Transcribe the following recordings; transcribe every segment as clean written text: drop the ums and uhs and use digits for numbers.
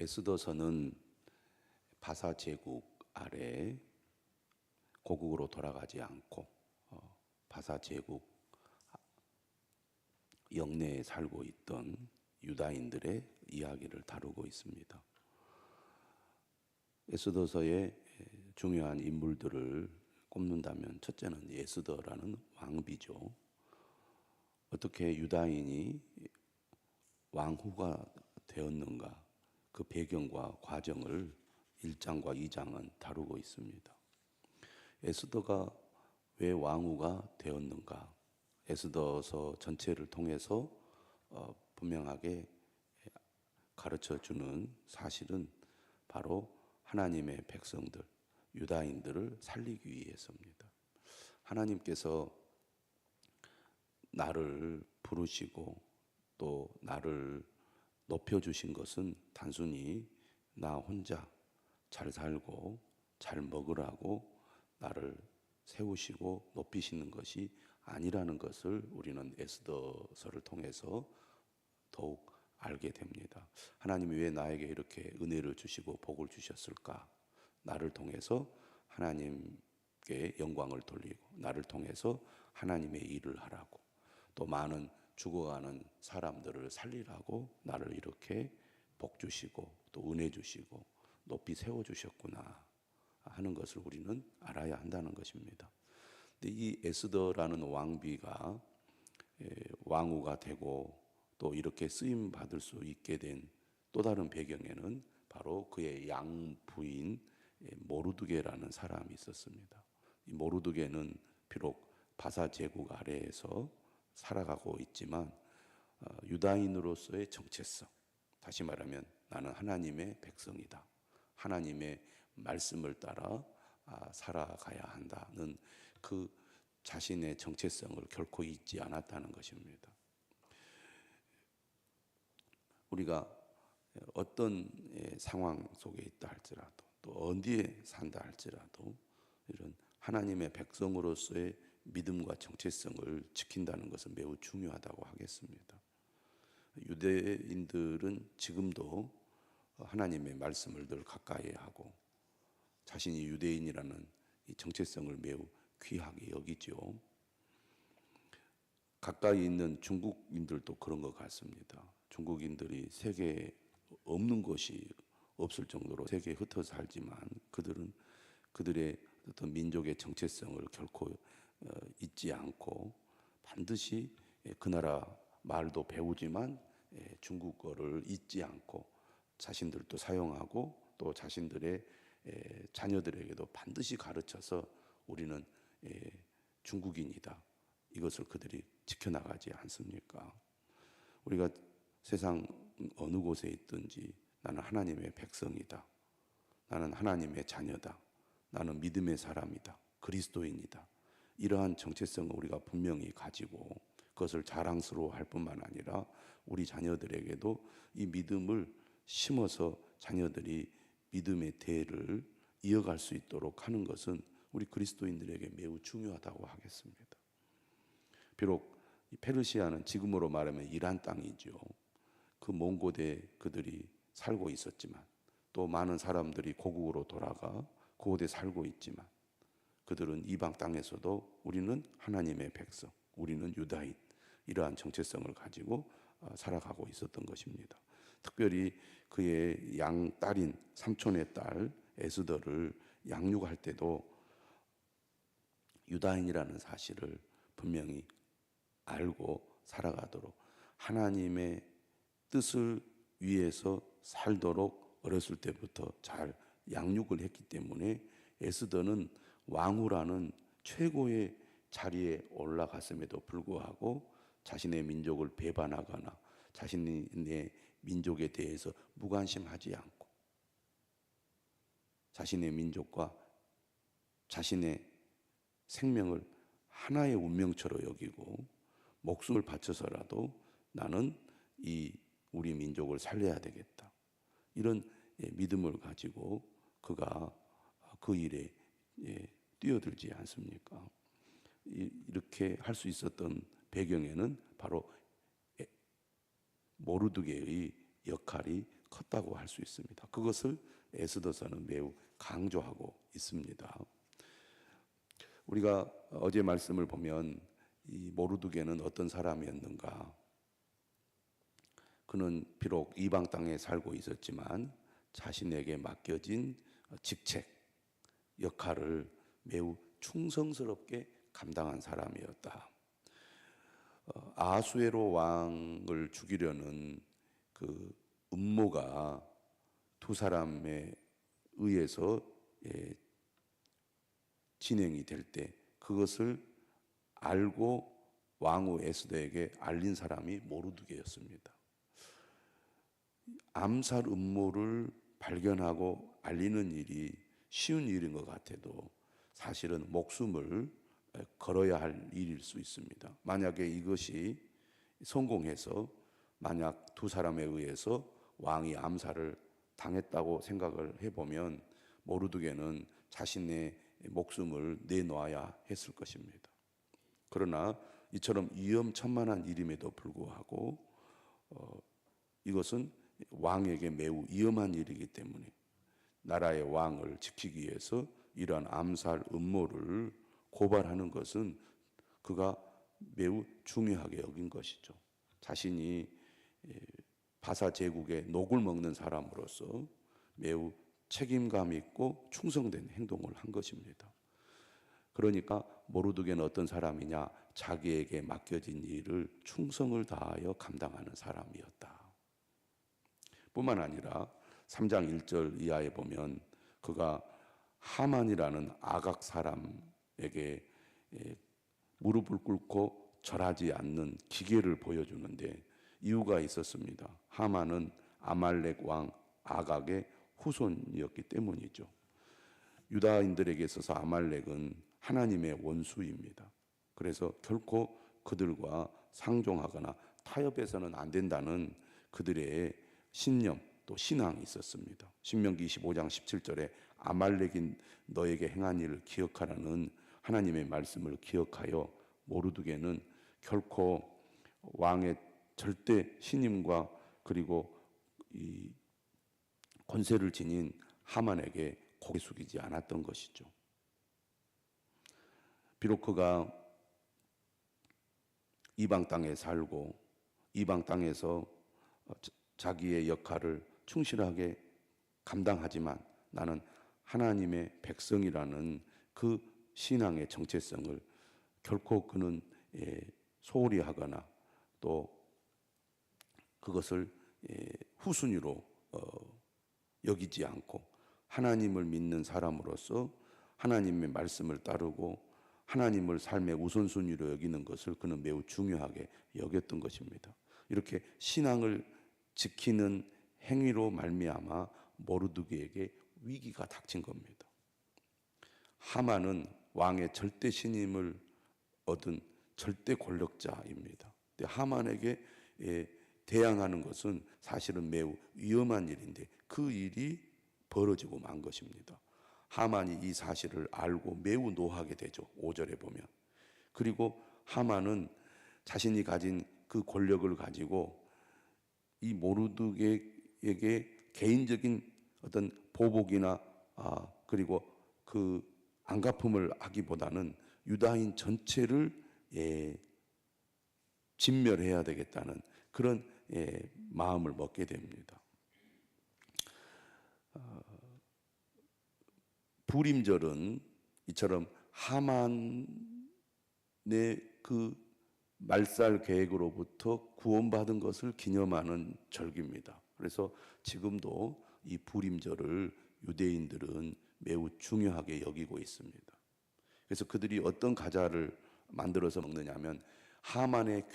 에스더서는 바사 제국 아래 고국으로 돌아가지 않고 바사 제국 영내에 살고 있던 유다인들의 이야기를 다루고 있습니다. 에스더서의 중요한 인물들을 꼽는다면 첫째는 에스더라는 왕비죠. 어떻게 유다인이 왕후가 되었는가, 그 배경과 과정을 1장과 2장은 다루고 있습니다. 에스더가 왜 왕후가 되었는가, 에스더서 전체를 통해서 분명하게 가르쳐주는 사실은 바로 하나님의 백성들, 유다인들을 살리기 위해서입니다. 하나님께서 나를 부르시고 또 나를 높여주신 것은 단순히 나 혼자 잘 살고 잘 먹으라고 나를 세우시고 높이시는 것이 아니라는 것을 우리는 에스더서를 통해서 더욱 알게 됩니다. 하나님이 왜 나에게 이렇게 은혜를 주시고 복을 주셨을까? 나를 통해서 하나님께 영광을 돌리고 나를 통해서 하나님의 일을 하라고, 또 많은 죽어가는 사람들을 살리라고 나를 이렇게 복 주시고 또 은혜 주시고 높이 세워주셨구나 하는 것을 우리는 알아야 한다는 것입니다. 근데 이 에스더라는 왕비가 왕후가 되고 또 이렇게 쓰임 받을 수 있게 된 또 다른 배경에는 바로 그의 양부인 모르드게라는 사람이 있었습니다. 이 모르드게는 비록 바사 제국 아래에서 살아가고 있지만 유다인으로서의 정체성, 다시 말하면 나는 하나님의 백성이다, 하나님의 말씀을 따라 살아가야 한다는 그 자신의 정체성을 결코 잊지 않았다는 것입니다. 우리가 어떤 상황 속에 있다 할지라도 또 어디에 산다 할지라도 이런 하나님의 백성으로서의 믿음과 정체성을 지킨다는 것은 매우 중요하다고 하겠습니다. 유대인들은 지금도 하나님의 말씀을 늘 가까이 하고 자신이 유대인이라는 이 정체성을 매우 귀하게 여기죠. 가까이 있는 중국인들도 그런 것 같습니다. 중국인들이 세계에 없는 곳이 없을 정도로 세계에 흩어져 살지만 그들은 그들의 어떤 민족의 정체성을 결코 잊지 않고 반드시 그 나라 말도 배우지만 중국어를 잊지 않고 자신들도 사용하고 또 자신들의 자녀들에게도 반드시 가르쳐서 우리는 중국인이다, 이것을 그들이 지켜나가지 않습니까? 우리가 세상 어느 곳에 있든지 나는 하나님의 백성이다, 나는 하나님의 자녀다, 나는 믿음의 사람이다, 그리스도인이다, 이러한 정체성을 우리가 분명히 가지고 그것을 자랑스러워할 뿐만 아니라 우리 자녀들에게도 이 믿음을 심어서 자녀들이 믿음의 대를 이어갈 수 있도록 하는 것은 우리 그리스도인들에게 매우 중요하다고 하겠습니다. 비록 페르시아는 지금으로 말하면 이란 땅이죠. 그 먼 곳에 그들이 살고 있었지만 또 많은 사람들이 고국으로 돌아가 그곳에 살고 있지만 그들은 이방 땅에서도 우리는 하나님의 백성, 우리는 유다인, 이러한 정체성을 가지고 살아가고 있었던 것입니다. 특별히 그의 양딸인 삼촌의 딸 에스더를 양육할 때도 유다인이라는 사실을 분명히 알고 살아가도록 하나님의 뜻을 위해서 살도록 어렸을 때부터 잘 양육을 했기 때문에 에스더는 왕후라는 최고의 자리에 올라갔음에도 불구하고 자신의 민족을 배반하거나 자신의 민족에 대해서 무관심하지 않고 자신의 민족과 자신의 생명을 하나의 운명처럼 여기고 목숨을 바쳐서라도 나는 이 우리 민족을 살려야 되겠다, 이런 믿음을 가지고 그가 그 일에 뛰어들지 않습니까? 이렇게 할 수 있었던 배경에는 바로 모르드게의 역할이 컸다고 할 수 있습니다. 그것을 에스더서는 매우 강조하고 있습니다. 우리가 어제 말씀을 보면 이 모르드게는 어떤 사람이었는가? 그는 비록 이방 땅에 살고 있었지만 자신에게 맡겨진 직책, 역할을 매우 충성스럽게 감당한 사람이었다. 아하수에로 왕을 죽이려는 그 음모가 두 사람에 의해서 진행이 될 때 그것을 알고 왕후 에스더에게 알린 사람이 모르드게였습니다. 암살 음모를 발견하고 알리는 일이 쉬운 일인 것 같아도 사실은 목숨을 걸어야 할 일일 수 있습니다. 만약에 이것이 성공해서 만약 두 사람에 의해서 왕이 암살을 당했다고 생각을 해보면 모르드게는 자신의 목숨을 내놓아야 했을 것입니다. 그러나 이처럼 위험천만한 일임에도 불구하고 이것은 왕에게 매우 위험한 일이기 때문에 나라의 왕을 지키기 위해서 이러한 암살 음모를 고발하는 것은 그가 매우 중요하게 여긴 것이죠. 자신이 바사 제국의 녹을 먹는 사람으로서 매우 책임감 있고 충성된 행동을 한 것입니다. 그러니까 모르드게는 어떤 사람이냐? 자기에게 맡겨진 일을 충성을 다하여 감당하는 사람이었다. 뿐만 아니라 3장 1절 이하에 보면 그가 하만이라는 아각 사람에게 무릎을 꿇고 절하지 않는 기계를 보여주는데 이유가 있었습니다. 하만은 아말렉 왕 아각의 후손이었기 때문이죠. 유다인들에게 있어서 아말렉은 하나님의 원수입니다. 그래서 결코 그들과 상종하거나 타협해서는 안 된다는 그들의 신념 또 신앙이 있었습니다. 신명기 25장 17절에 아말렉인 너에게 행한 일을 기억하라는 하나님의 말씀을 기억하여 모르드게는 결코 왕의 절대 신임과 그리고 이 권세를 지닌 하만에게 고개 숙이지 않았던 것이죠. 비록 그가 이방 땅에 살고 이방 땅에서 자기의 역할을 충실하게 감당하지만 나는 하나님의 백성이라는 그 신앙의 정체성을 결코 그는 소홀히 하거나 또 그것을 후순위로 여기지 않고 하나님을 믿는 사람으로서 하나님의 말씀을 따르고 하나님을 삶의 우선순위로 여기는 것을 그는 매우 중요하게 여겼던 것입니다. 이렇게 신앙을 지키는 행위로 말미암아 모르드게에게 위기가 닥친 겁니다. 하만은 왕의 절대 신임을 얻은 절대 권력자입니다. 하만에게 대항하는 것은 사실은 매우 위험한 일인데 그 일이 벌어지고 만 것입니다. 하만이 이 사실을 알고 매우 노하게 되죠. 5절에 보면. 그리고 하만은 자신이 가진 그 권력을 가지고 이 모르드게에게 개인적인 어떤 보복이나 그리고 그 안갚음을 하기보다는 유다인 전체를 진멸해야 되겠다는 그런 마음을 먹게 됩니다. 불임절은 이처럼 하만의 그 말살 계획으로부터 구원받은 것을 기념하는 절기입니다. 그래서 지금도 이 불임절을 유대인들은 매우 중요하게 여기고 있습니다. 그래서 그들이 어떤 과자를 만들어서 먹느냐면 하만의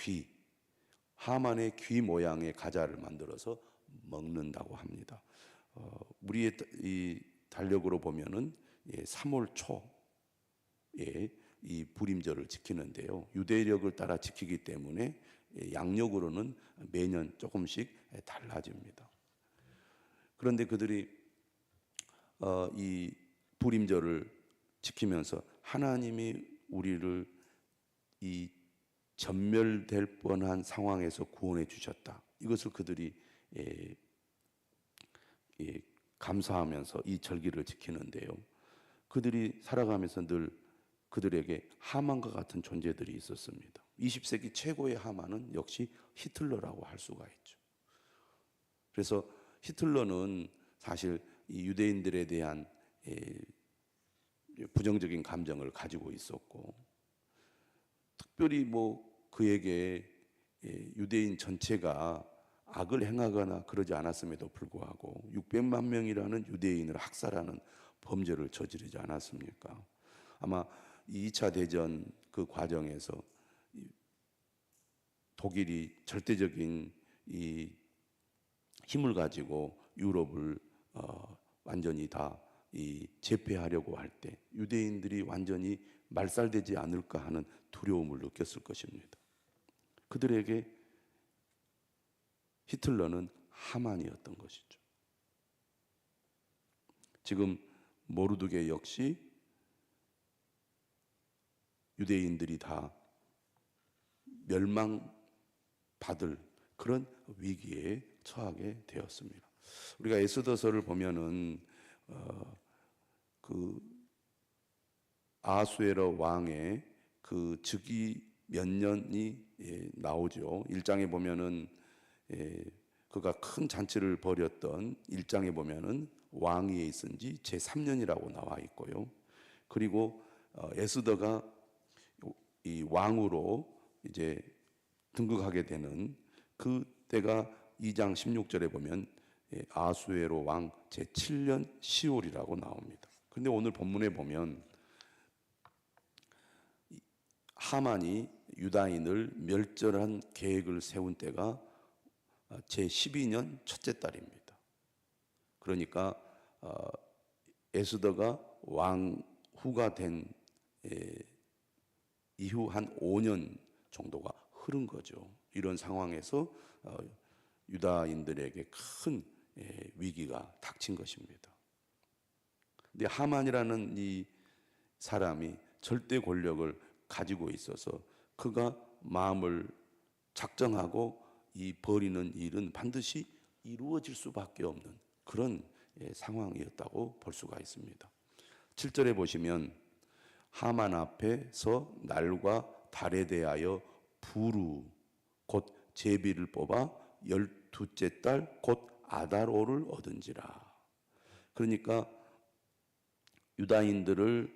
귀 모양의 과자를 만들어서 먹는다고 합니다. 우리의 이 달력으로 보면은 3월 초에 이 불임절을 지키는데요. 유대력을 따라 지키기 때문에 양력으로는 매년 조금씩 달라집니다. 그런데 그들이 이 불임절을 지키면서 하나님이 우리를 이 전멸될 뻔한 상황에서 구원해 주셨다. 이것을 그들이 감사하면서 이 절기를 지키는데요. 그들이 살아가면서 늘 그들에게 하만과 같은 존재들이 있었습니다. 20세기 최고의 하만은 역시 히틀러라고 할 수가 있죠. 그래서 히틀러는 사실 이 유대인들에 대한 부정적인 감정을 가지고 있었고, 특별히 뭐 그에게 유대인 전체가 악을 행하거나 그러지 않았음에도 불구하고 600만 명이라는 유대인을 학살하는 범죄를 저지르지 않았습니까? 아마 2차 대전 그 과정에서 독일이 절대적인 이 힘을 가지고 유럽을 완전히 다 제패하려고 할 때 유대인들이 완전히 말살되지 않을까 하는 두려움을 느꼈을 것입니다. 그들에게 히틀러는 하만이었던 것이죠. 지금 모르드게 역시 유대인들이 다 멸망받을 그런 위기에 처하게 되었습니다. 우리가 에스더서를 보면은 그 아하수에로 왕의 그 즉위 몇 년이 나오죠. 1장에 보면은 그가 큰 잔치를 벌였던 1장에 보면은 왕위에 있은 지 제3년이라고 나와 있고요. 그리고 에스더가 이 왕으로 이제 등극하게 되는 그 때가 2장 16절에 보면 아하수에로 왕 제7년 10월이라고 나옵니다. 그런데 오늘 본문에 보면 하만이 유다인을 멸절한 계획을 세운 때가 제12년 첫째 달입니다. 그러니까 에스더가 왕후가 된 이후 한 5년 정도가 흐른 거죠. 이런 상황에서 유다인들에게 큰 위기가 닥친 것입니다. 근데 하만이라는 이 사람이 절대 권력을 가지고 있어서 그가 마음을 작정하고 이 벌이는 일은 반드시 이루어질 수밖에 없는 그런 상황이었다고 볼 수가 있습니다. 7절에 보시면 하만 앞에서 날과 달에 대하여 부루 곧 제비를 뽑아 12째 달 곧 아달호를 얻은지라. 그러니까 유다인들을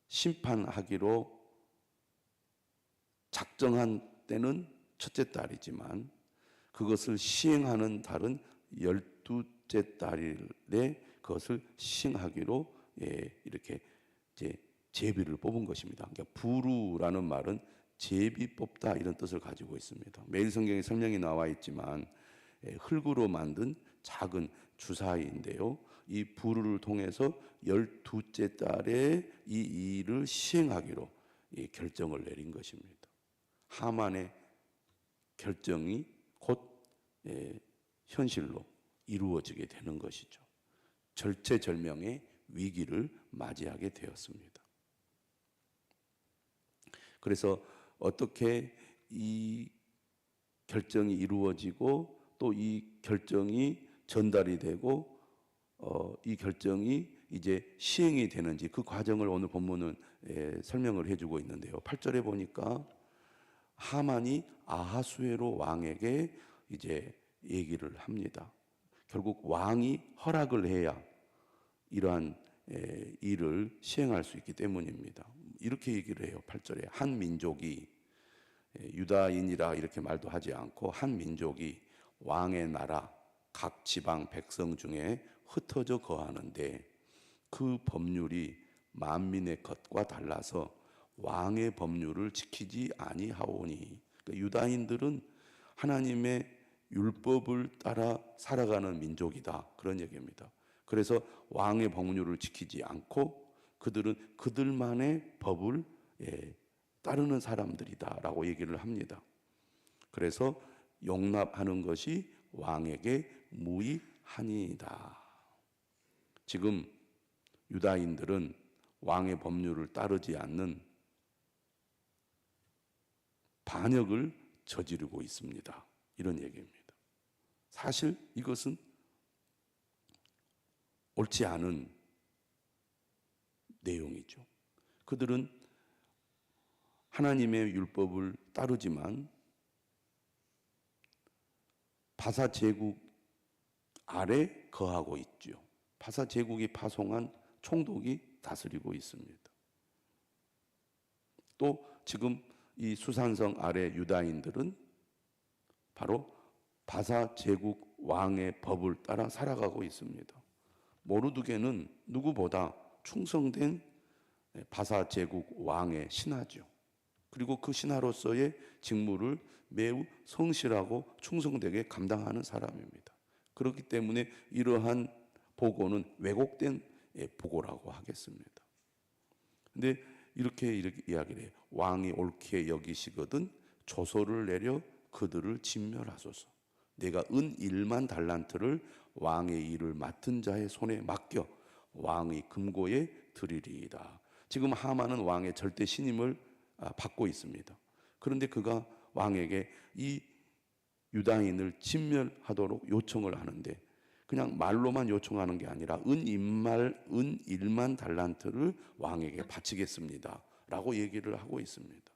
심판하기로 작정한 때는 첫째 달이지만 그것을 시행하는 달은 12째 달에 그것을 시행하기로 이렇게 이제 제비를 뽑은 것입니다. 그러니까 부루라는 말은 제비 뽑다 이런 뜻을 가지고 있습니다. 매일 성경에 설명이 나와 있지만 흙으로 만든 작은 주사위인데요. 이 부루를 통해서 12째 달에 이 일을 시행하기로 결정을 내린 것입니다. 하만의 결정이 곧 현실로 이루어지게 되는 것이죠. 절체절명의 위기를 맞이하게 되었습니다. 그래서 어떻게 이 결정이 이루어지고 또 이 결정이 전달이 되고 이 결정이 이제 시행이 되는지 그 과정을 오늘 본문은 설명을 해주고 있는데요. 8절에 보니까 하만이 아하수에로 왕에게 이제 얘기를 합니다. 결국 왕이 허락을 해야 이러한 일을 시행할 수 있기 때문입니다. 이렇게 얘기를 해요. 8절에 한 민족이 유다인이라 이렇게 말도 하지 않고 한 민족이 왕의 나라 각 지방 백성 중에 흩어져 거하는데 그 법률이 만민의 것과 달라서 왕의 법률을 지키지 아니하오니. 그러니까 유다인들은 하나님의 율법을 따라 살아가는 민족이다 그런 얘기입니다. 그래서 왕의 법률을 지키지 않고 그들은 그들만의 법을 따르는 사람들이다라고 얘기를 합니다. 그래서 용납하는 것이 왕에게 무의하니이다. 지금 유다인들은 왕의 법률을 따르지 않는 반역을 저지르고 있습니다. 이런 얘기입니다. 사실 이것은 옳지 않은 내용이죠. 그들은 하나님의 율법을 따르지만 바사 제국 아래 거하고 있죠. 바사 제국이 파송한 총독이 다스리고 있습니다. 또 지금 이 수산성 아래 유다인들은 바로 바사 제국 왕의 법을 따라 살아가고 있습니다. 모르드게는 누구보다 충성된 바사 제국 왕의 신하죠. 그리고 그 신하로서의 직무를 매우 성실하고 충성되게 감당하는 사람입니다. 그렇기 때문에 이러한 보고는 왜곡된 보고라고 하겠습니다. 근데 이렇게 이야기를 해요. 왕이 옳게 여기시거든 조서를 내려 그들을 진멸하소서. 내가 은 1만 달란트를 왕의 일을 맡은 자의 손에 맡겨 왕의 금고에 드리리이다. 지금 하만은 왕의 절대 신임을 받고 있습니다. 그런데 그가 왕에게 이 유다인을 진멸하도록 요청을 하는데 그냥 말로만 요청하는 게 아니라 은 1만 달란트를 왕에게 바치겠습니다 라고 얘기를 하고 있습니다.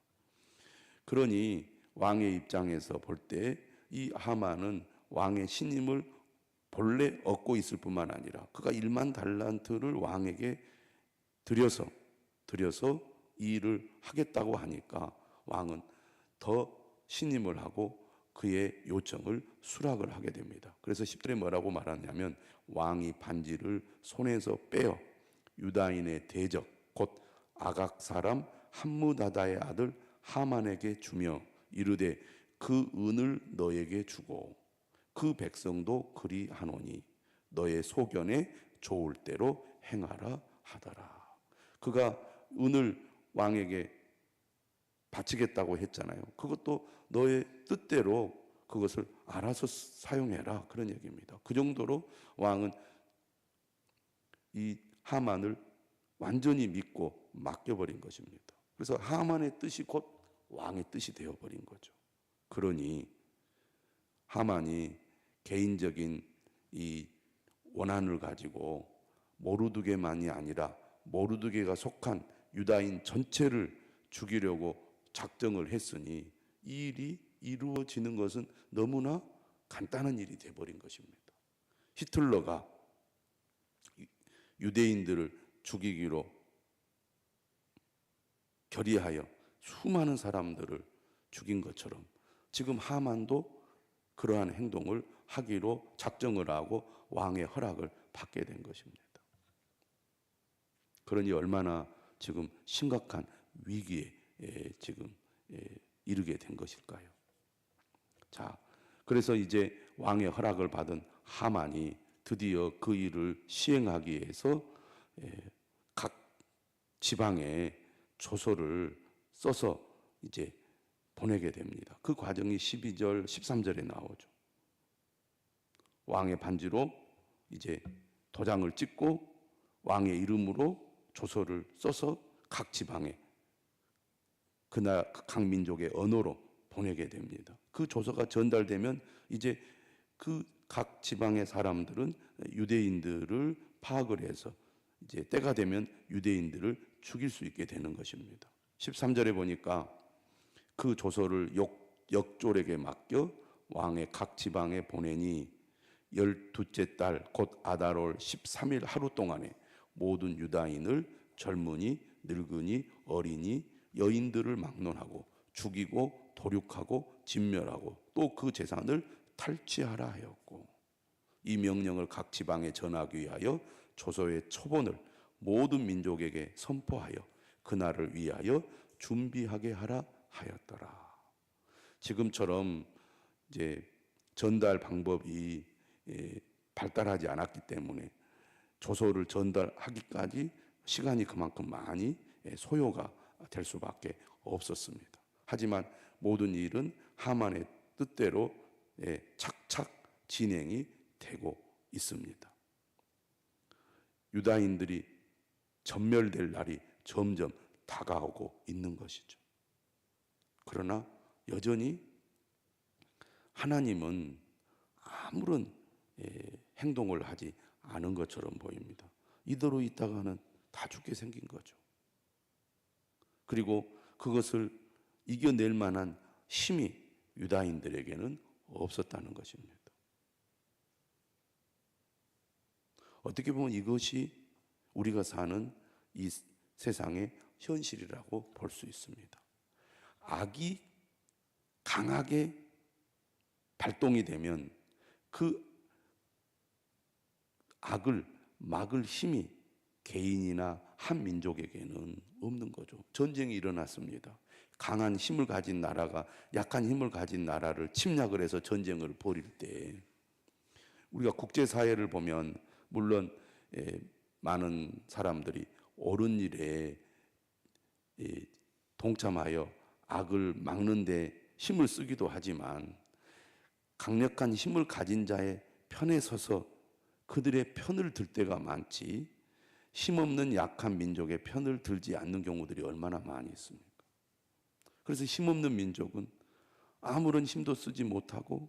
그러니 왕의 입장에서 볼 때 이 하만은 왕의 신임을 본래 얻고 있을 뿐만 아니라 그가 1만 달란트를 왕에게 드려서 이 일을 하겠다고 하니까 왕은 더 신임을 하고 그의 요청을 수락을 하게 됩니다. 그래서 10절에 뭐라고 말하냐면 왕이 반지를 손에서 빼어 유다인의 대적 곧 아각 사람 함무다다의 아들 하만에게 주며 이르되 그 은을 너에게 주고 그 백성도 그리하노니 너의 소견에 좋을 대로 행하라 하더라. 그가 은을 왕에게 바치겠다고 했잖아요. 그것도 너의 뜻대로 그것을 알아서 사용해라 그런 얘기입니다. 그 정도로 왕은 이 하만을 완전히 믿고 맡겨버린 것입니다. 그래서 하만의 뜻이 곧 왕의 뜻이 되어버린 거죠. 그러니 하만이 개인적인 이 원한을 가지고 모르드게만이 아니라 모르드게가 속한 유다인 전체를 죽이려고 작정을 했으니 이 일이 이루어지는 것은 너무나 간단한 일이 되어버린 것입니다. 히틀러가 유대인들을 죽이기로 결의하여 수많은 사람들을 죽인 것처럼 지금 하만도 그러한 행동을 하기로 작정을 하고 왕의 허락을 받게 된 것입니다. 그러니 얼마나 지금 심각한 위기에 지금 이르게 된 것일까요? 자, 그래서 이제 왕의 허락을 받은 하만이 드디어 그 일을 시행하기 위해서 각 지방에 조서를 써서 이제 보내게 됩니다. 그 과정이 12절, 13절에 나오죠. 왕의 반지로 이제 도장을 찍고 왕의 이름으로 조서를 써서 각 지방에 그날 각 민족의 언어로 보내게 됩니다. 그 조서가 전달되면 이제 그 각 지방의 사람들은 유대인들을 파악을 해서 이제 때가 되면 유대인들을 죽일 수 있게 되는 것입니다. 13절에 보니까 그 조서를 역졸에게 맡겨 왕의 각 지방에 보내니 12째 달 곧 아달월 13일 하루 동안에 모든 유다인을 젊은이, 늙은이, 어린이, 여인들을 막론하고 죽이고 도륙하고 진멸하고 또 그 재산을 탈취하라 하였고 이 명령을 각 지방에 전하기 위하여 조서의 초본을 모든 민족에게 선포하여 그날을 위하여 준비하게 하라 하였더라. 지금처럼 이제 전달 방법이 발달하지 않았기 때문에 조서를 전달하기까지 시간이 그만큼 많이 소요가 될 수밖에 없었습니다. 하지만 모든 일은 하만의 뜻대로 착착 진행이 되고 있습니다. 유다인들이 전멸될 날이 점점 다가오고 있는 것이죠. 그러나 여전히 하나님은 아무런 행동을 하지 않은 것처럼 보입니다. 이대로 있다가는 다 죽게 생긴 거죠. 그리고 그것을 이겨낼 만한 힘이 유다인들에게는 없었다는 것입니다. 어떻게 보면 이것이 우리가 사는 이 세상의 현실이라고 볼 수 있습니다. 악이 강하게 발동이 되면 그 악을 막을 힘이 개인이나 한 민족에게는 없는 거죠. 전쟁이 일어났습니다. 강한 힘을 가진 나라가 약한 힘을 가진 나라를 침략을 해서 전쟁을 벌일 때 우리가 국제사회를 보면 물론 많은 사람들이 옳은 일에 동참하여 악을 막는 데 힘을 쓰기도 하지만 강력한 힘을 가진 자의 편에 서서 그들의 편을 들 때가 많지 힘없는 약한 민족의 편을 들지 않는 경우들이 얼마나 많이 있습니까? 그래서 힘없는 민족은 아무런 힘도 쓰지 못하고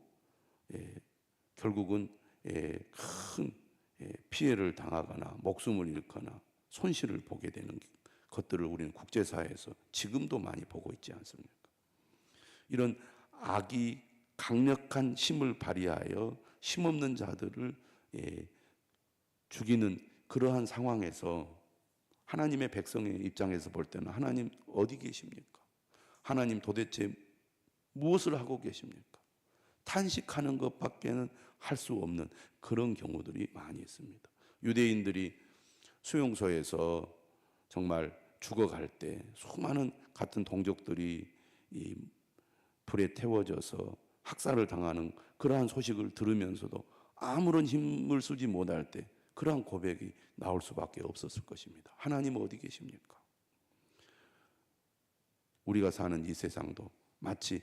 결국은 큰 피해를 당하거나 목숨을 잃거나 손실을 보게 되는 것들을 우리는 국제사회에서 지금도 많이 보고 있지 않습니까? 이런 악이 강력한 힘을 발휘하여 힘없는 자들을 죽이는 그러한 상황에서 하나님의 백성의 입장에서 볼 때는 하나님 어디 계십니까? 하나님 도대체 무엇을 하고 계십니까? 탄식하는 것밖에는 할 수 없는 그런 경우들이 많이 있습니다. 유대인들이 수용소에서 정말 죽어갈 때 수많은 같은 동족들이 이 불에 태워져서 학살을 당하는 그러한 소식을 들으면서도 아무런 힘을 쓰지 못할 때 그러한 고백이 나올 수밖에 없었을 것입니다. 하나님 어디 계십니까? 우리가 사는 이 세상도 마치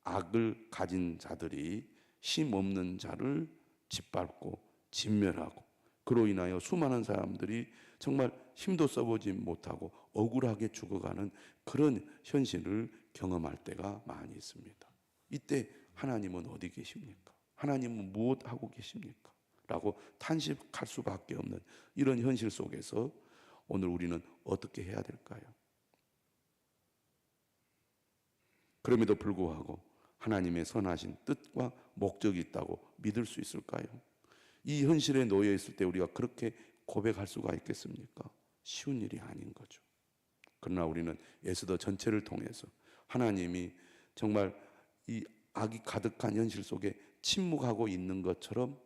악을 가진 자들이 힘 없는 자를 짓밟고 진멸하고 그로 인하여 수많은 사람들이 정말 힘도 써보지 못하고 억울하게 죽어가는 그런 현실을 경험할 때가 많이 있습니다. 이때 하나님은 어디 계십니까? 하나님은 무엇 하고 계십니까? 라고 탄식할 수밖에 없는 이런 현실 속에서 오늘 우리는 어떻게 해야 될까요? 그럼에도 불구하고 하나님의 선하신 뜻과 목적이 있다고 믿을 수 있을까요? 이 현실에 놓여 있을 때 우리가 그렇게 고백할 수가 있겠습니까? 쉬운 일이 아닌 거죠. 그러나 우리는 에스더 전체를 통해서 하나님이 정말 이 악이 가득한 현실 속에 침묵하고 있는 것처럼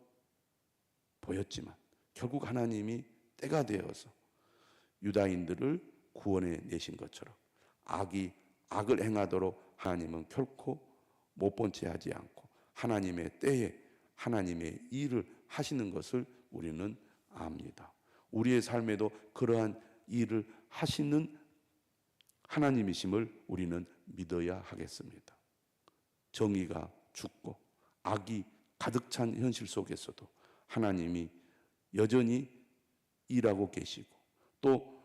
보였지만 결국 하나님이 때가 되어서 유다인들을 구원해 내신 것처럼 악이 악을 행하도록 하나님은 결코 못 본 채 하지 않고 하나님의 때에 하나님의 일을 하시는 것을 우리는 압니다. 우리의 삶에도 그러한 일을 하시는 하나님이심을 우리는 믿어야 하겠습니다. 정의가 죽고 악이 가득 찬 현실 속에서도 하나님이 여전히 일하고 계시고 또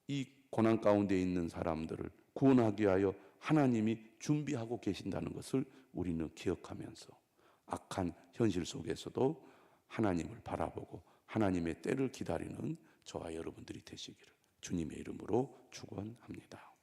이 고난 가운데 있는 사람들을 구원하기 위하여 하나님이 준비하고 계신다는 것을 우리는 기억하면서 악한 현실 속에서도 하나님을 바라보고 하나님의 때를 기다리는 저와 여러분들이 되시기를 주님의 이름으로 축원합니다.